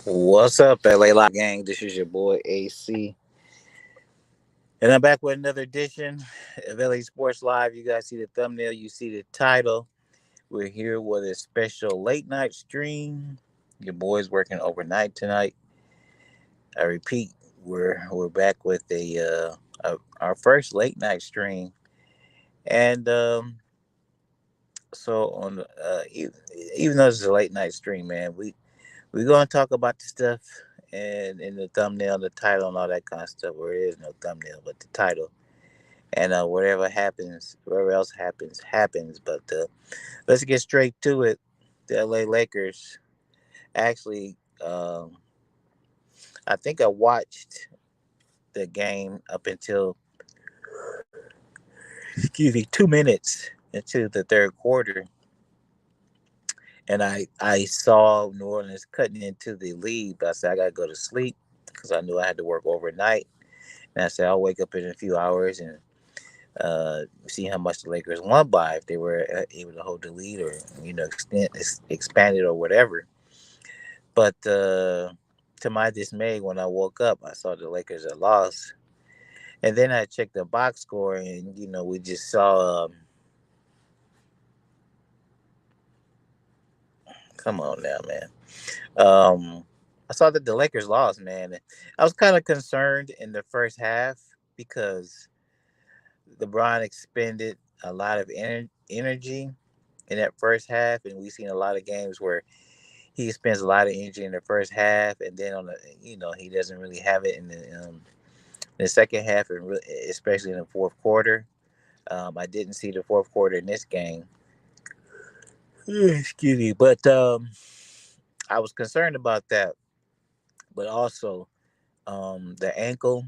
What's up, LA Live Gang? This is your boy AC, and I'm back with another edition of LA Sports Live. You guys see the thumbnail, you see the title. We're here with a special late night stream. Your boy's working overnight tonight. I repeat, we're back with our first late night stream, and so on. Even though it's a late night stream, man, we're gonna talk about the stuff and in the thumbnail, the title, and all that kind of stuff. Where there is no thumbnail, but the title, and whatever happens, whatever else happens, happens. But let's get straight to it. The LA Lakers actually, I think I watched the game up until, excuse me, 2 minutes into the third quarter, and I saw New Orleans cutting into the lead. But I said I gotta go to sleep because I knew I had to work overnight. And I said I'll wake up in a few hours and see how much the Lakers won by if they were able to hold the lead or expand it or whatever. But to my dismay, when I woke up, I saw the Lakers had lost, and then I checked the box score, and we just saw. Come on now, man. I saw that the Lakers lost, man. I was kind of concerned in the first half because LeBron expended a lot of energy in that first half, and we've seen a lot of games where he spends a lot of energy in the first half, and then he doesn't really have it in the second half, and especially in the fourth quarter. I didn't see the fourth quarter in this game. Excuse me, but I was concerned about that, but also the ankle.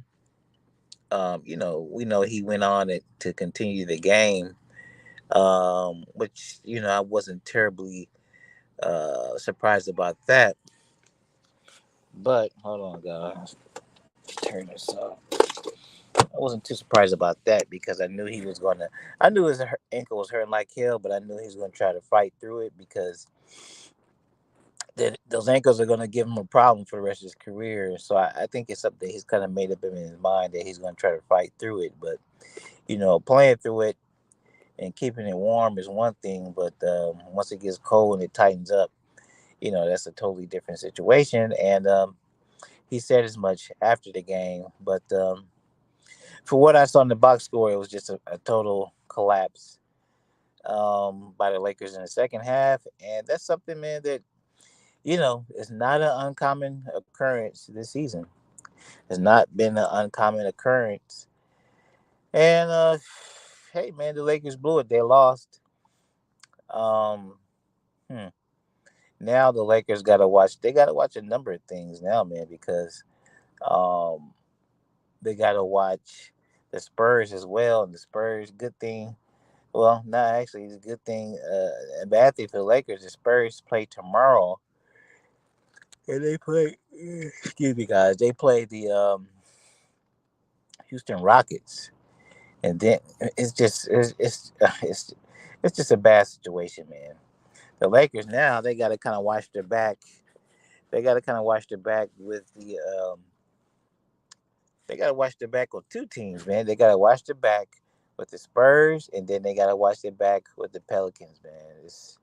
We know he went on to continue the game, which I wasn't terribly surprised about that. But hold on, guys. Turn this off. I wasn't too surprised about that because I knew he was gonna. I knew his ankle was hurting like hell, but I knew he was gonna try to fight through it because those ankles are gonna give him a problem for the rest of his career. So I think it's something he's kind of made up in his mind that he's gonna try to fight through it. But playing through it and keeping it warm is one thing, but once it gets cold and it tightens up, that's a totally different situation. And he said as much after the game, but for what I saw in the box score, it was just a total collapse by the Lakers in the second half, and that's something, man, that it's not an uncommon occurrence this season. It's not been an uncommon occurrence, and hey, man, the Lakers blew it. They lost. Um, hmm. Now the Lakers got to watch. They got to watch a number of things now, man, because um, they got to watch the Spurs as well. And the Spurs, good thing. Well, not actually, it's a good thing. A bad thing for the Lakers. The Spurs play tomorrow, and they play. Excuse me, guys. They play the Houston Rockets, and then it's just a bad situation, man. The Lakers now they got to kind of watch their back. They got to kind of watch their back with the. They got to watch their back with two teams, man. They got to watch their back with the Spurs, and then they got to watch their back with the Pelicans, man. It's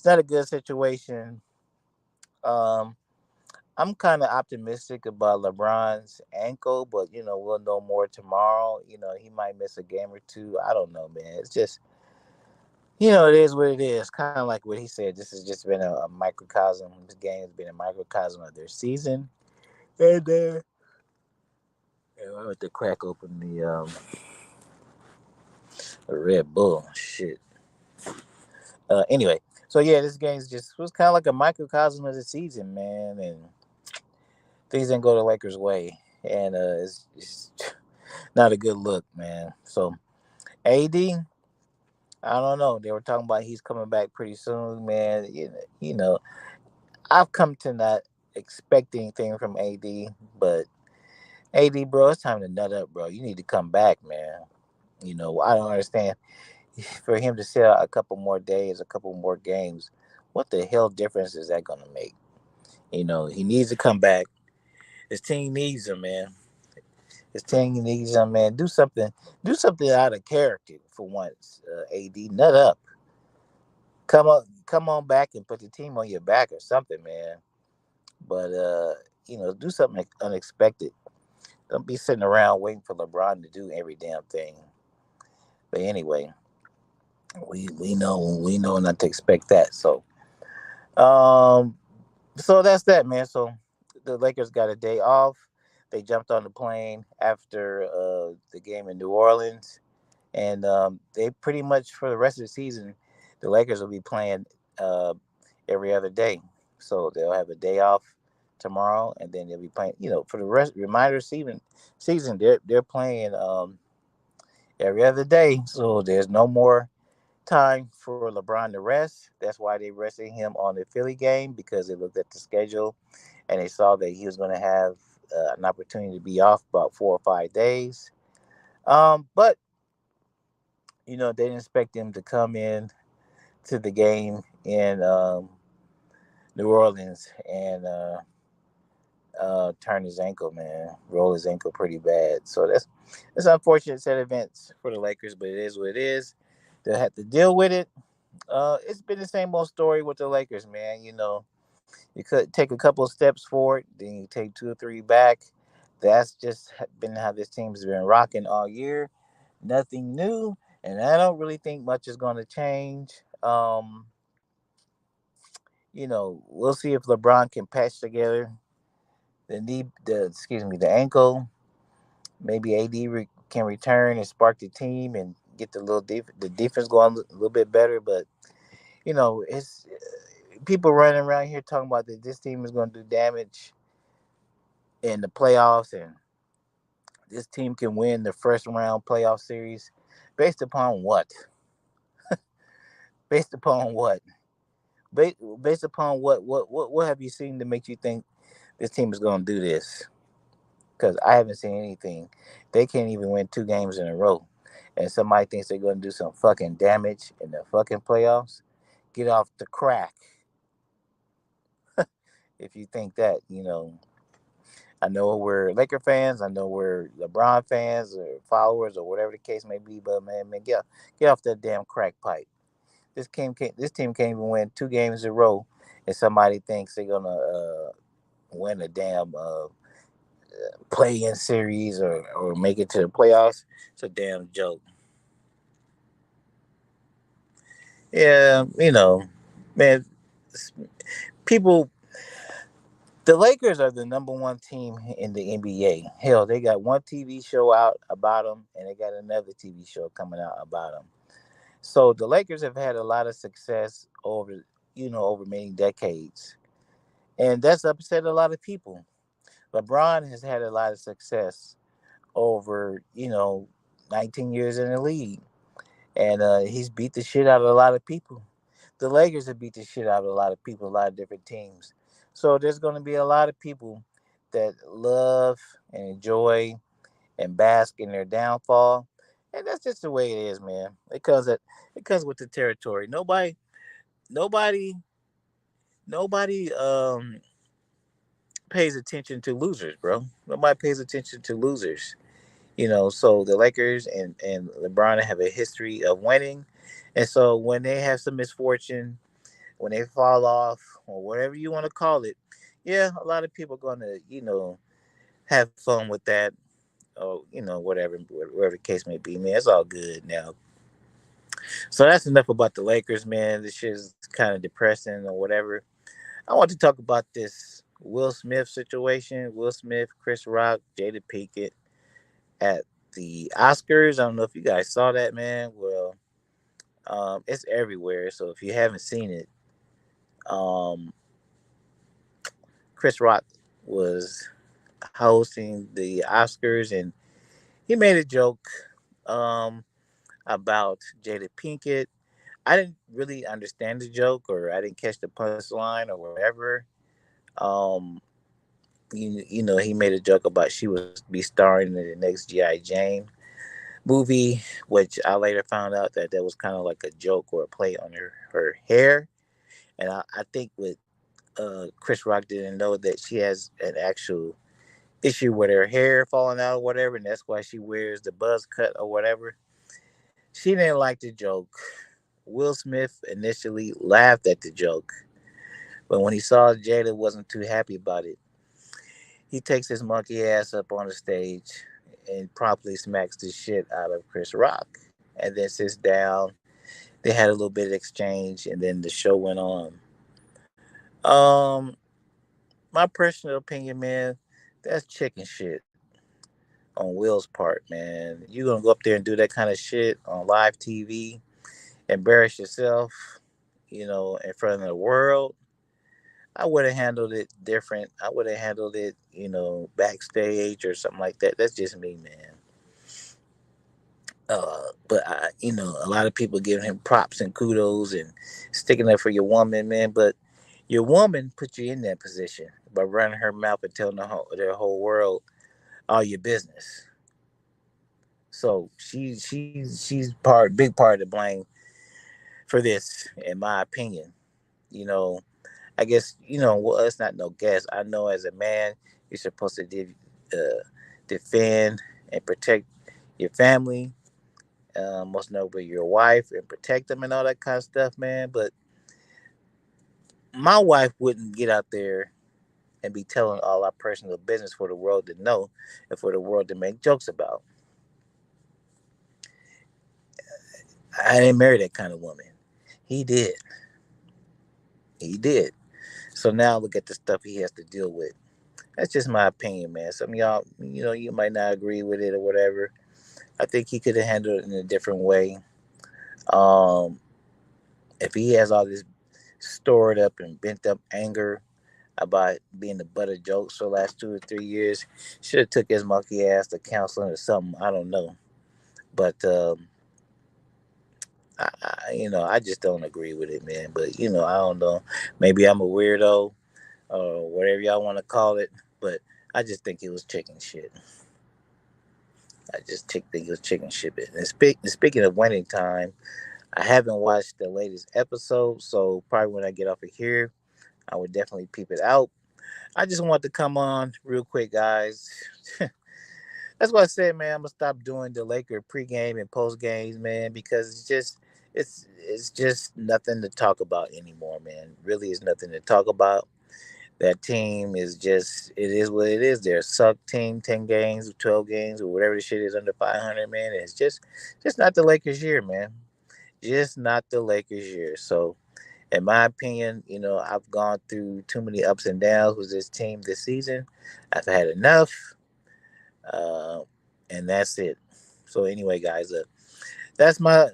not a good situation. Um, I'm kind of optimistic about LeBron's ankle, but we'll know more tomorrow. He might miss a game or two. I don't know, man. It's just it is what it is. Kind of like what he said. This has just been a microcosm. This game has been a microcosm of their season. And I went to crack open the Red Bull. Shit. Anyway, so yeah, this game's just was kind of like a microcosm of the season, man, and things didn't go the Lakers' way, and it's not a good look, man. So AD, I don't know. They were talking about he's coming back pretty soon, man. I've come to not expect anything from AD, but AD, bro, it's time to nut up, bro. You need to come back, man. I don't understand for him to sell a couple more days, a couple more games. What the hell difference is that gonna make? He needs to come back. His team needs him, man. His team needs him, man. Do something out of character for once. AD, nut up. Come on back and put the team on your back or something, man. But do something unexpected. Don't be sitting around waiting for LeBron to do every damn thing. But anyway, we know not to expect that. Um, so that's that, man. So the Lakers got a day off. They jumped on the plane after the game in New Orleans, and they pretty much for the rest of the season, the Lakers will be playing uh, every other day. So they'll have a day off tomorrow, and then they'll be playing. For the rest reminder season, they're playing every other day. So there's no more time for LeBron to rest. That's why they rested him on the Philly game because they looked at the schedule and they saw that he was going to have an opportunity to be off about 4 or 5 days. But they didn't expect him to come in to the game in New Orleans and turn his ankle, man, roll his ankle pretty bad. So that's unfortunate set of events for the Lakers, but it is what it is. They'll have to deal with it. It's been the same old story with the Lakers, man. You could take a couple of steps forward, then you take two or three back. That's just been how this team's been rocking all year. Nothing new, and I don't really think much is going to change. We'll see if LeBron can patch together the ankle. Maybe AD can return and spark the team and get the defense going a little bit better. But it's people running around here talking about that this team is going to do damage in the playoffs and this team can win the first round playoff series based upon what? Based upon what? Based upon what have you seen to make you think this team is going to do this? Because I haven't seen anything. They can't even win 2 games in a row. And somebody thinks they're going to do some fucking damage in the fucking playoffs. Get off the crack if you think that. I know we're Laker fans. I know we're LeBron fans or followers or whatever the case may be. But man, get off that damn crack pipe. This team can't even win 2 games in a row, and somebody thinks they're gonna win a damn play-in series or make it to the playoffs. It's a damn joke. Yeah, man, people. The Lakers are the number one team in the NBA. Hell, they got one TV show out about them, and they got another TV show coming out about them. So the Lakers have had a lot of success over many decades, and that's upset a lot of people. LeBron has had a lot of success over 19 years in the league, and he's beat the shit out of a lot of people. The Lakers have beat the shit out of a lot of people, a lot of different teams. So there's going to be a lot of people that love and enjoy and bask in their downfall, and that's just the way it is, man. It comes with the territory. Nobody, nobody pays attention to losers, bro. Nobody pays attention to losers. So the Lakers and LeBron have a history of winning, and so when they have some misfortune, when they fall off or whatever you want to call it, yeah, a lot of people are gonna have fun with that or whatever the case may be, man. It's all good now. So that's enough about the Lakers, man. This shit is kind of depressing or whatever. I want to talk about this Will Smith situation. Will Smith, Chris Rock, Jada Pinkett at the Oscars. I don't know if you guys saw that, man. Well, it's everywhere. So if you haven't seen it, um, Chris Rock was hosting the Oscars and he made a joke um, about Jada Pinkett. I didn't really understand the joke or I didn't catch the punchline or whatever. Um, he made a joke about she was be starring in the next G.I. Jane movie, which I later found out that was kind of like a joke or a play on her hair. And I think with Chris Rock didn't know that she has an actual issue with her hair falling out or whatever, and that's why she wears the buzz cut or whatever. She didn't like the joke. Will Smith initially laughed at the joke, but when he saw Jada wasn't too happy about it, he takes his monkey ass up on the stage and promptly smacks the shit out of Chris Rock, and then sits down. They had a little bit of exchange, and then the show went on. Um, my personal opinion, man, that's chicken shit on Will's part, man. You gonna go up there and do that kind of shit on live TV, embarrass yourself, in front of the world? I would have handled it different. I would have handled it, backstage or something like that. That's just me, man. But a lot of people giving him props and kudos and sticking up for your woman, man. But your woman put you in that position by running her mouth and telling their whole world all your business. So she's big part of the blame for this, in my opinion. You know, I guess well, it's not no guess. I know as a man, you're supposed to defend and protect your family, most notably your wife, and protect them and all that kind of stuff, man. But my wife wouldn't get out there and be telling all our personal business for the world to know and for the world to make jokes about. I didn't marry that kind of woman. He did. He did. So now look at the stuff he has to deal with. That's just my opinion, man. Some of y'all, you might not agree with it or whatever. I think he could have handled it in a different way. Um, if he has all this stored up and bent up anger about being the butt of jokes for the last 2 or 3 years, should have took his monkey ass to counseling or something. I don't know, but I just don't agree with it, man. But I don't know. Maybe I'm a weirdo or whatever y'all want to call it, but I just think it was chicken shit. I just think it was chicken shit. And speaking of winning time, I haven't watched the latest episode, so probably when I get off of here, I would definitely peep it out. I just want to come on real quick, guys. That's why I said, man, I'm gonna stop doing the Laker pregame and post games, man, because it's just nothing to talk about anymore, man. Really, is nothing to talk about. That team is just it is what it is. They're a suck team, 10 games, 12 games, or whatever the shit is under 500, man. It's just not the Lakers year, man. Just not the Lakers year. So in my opinion, I've gone through too many ups and downs with this team this season. I've had enough, uh, and that's it. So anyway, guys, that's my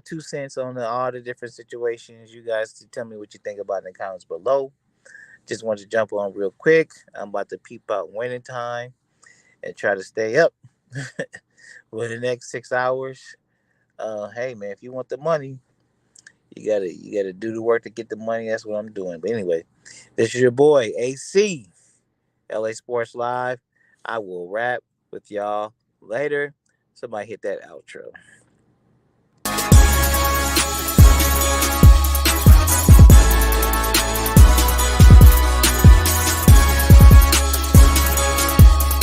2 cents on all the different situations. You guys to tell me what you think about in the comments below. Just wanted to jump on real quick. I'm about to peep out winning time and try to stay up for the next 6 hours. Hey man, if you want the money, you gotta do the work to get the money. That's what I'm doing. But anyway, this is your boy AC, LA Sports Live. I will rap with y'all later. Somebody hit that outro.